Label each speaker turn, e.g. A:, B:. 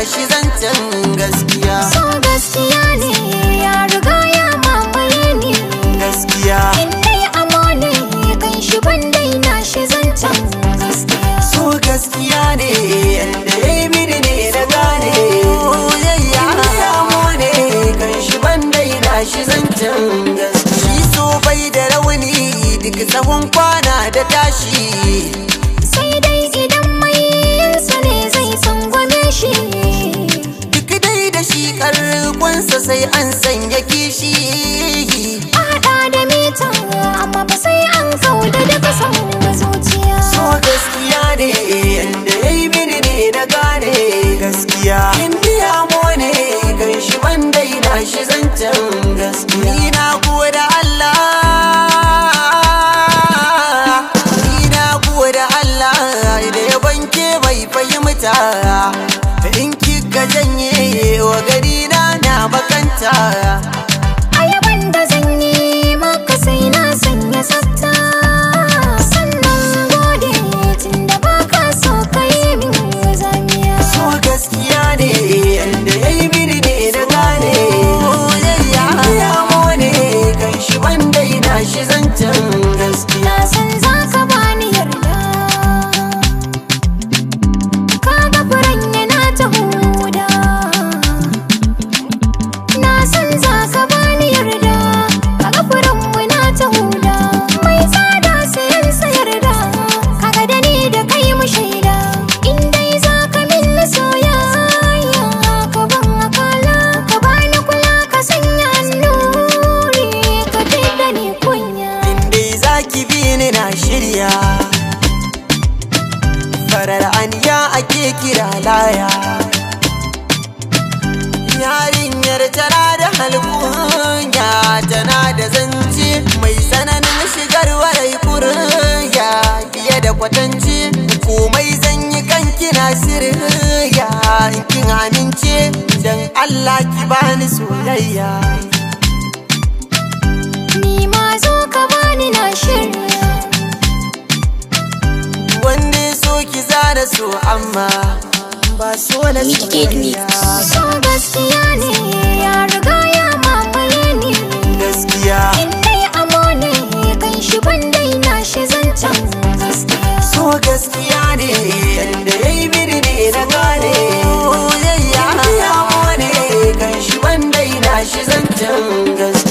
A: shi zancen gaskiya.
B: So gaskiya ne ya riga ya mamaye ni.
A: Gaskiya
B: Indai amo ne kan shi ban daina shi zancen gaskiya.
A: so gaskiya ne yanda ya yi mini ne na gane. Soyayya amo ne kan shi ban daina shi zancen gaskiya. Shi so bai da rauni duk tsawon kwana da tashi.
B: Sai dai idan mai yinsa ne zai tsangwame shi.
A: Duk dai da shi karkonsa sai an sanya kishi.
B: A haɗa da mita amma ba sai an kauda daga son zuciya.
A: So gaskiya ne yanda ya yi mini ne na gane. Gaskiya indiya mo ne kan shi ban daina shi zancen gaskiya. Ni na gode Allah, ni na gode Allah da ya banke bai fahimta. In kika janye wa gari na bakanta.
B: Ayaban da zan yi maka sai na sanya tsafta. Sannan gode tunda baka so ka yi min zamiya.
A: So gaskiya ne yanda ya yi mini ne na gane. Soyayya ya mo ne kan shi ban daina shi zancen gaskiya.
B: Na san za ka bani yarda. Kaga furen yana ta huda. Na san za ka bani yarda. Kaga furen muna ta huda. Mai tsada sayan sayarda. Kaga da ni da kai mu shaida. In dai za ka min soyayya. Ka ban akala. Ka bani kula ka sanya annuri. Ka fidda ni kunya.
A: Indai za ki bi ni na shirya. Farar aniya ake kira laya. Yarinyar tana da halkunya, tana da zance mai tsananin shigar warai kurya. Fiye da kwatance komai zan yi kan kina sirya. In kin amince dan Allah ki bani soyayya.
B: Ni ma zo ka bani na shirya.
A: Wanda ya so ki zara so amma ba so na soyayya.
B: So gaskiya ne ya riga ya mamaye ni.
A: Gaskiya
B: Indai amo ne kan shi ban daina shi zancen gaskiya.
A: so gaskiya ne yanda ya yi mini ne na gane. Soyayya ya mo ne kan shi ban daina shi zancen gaskiya.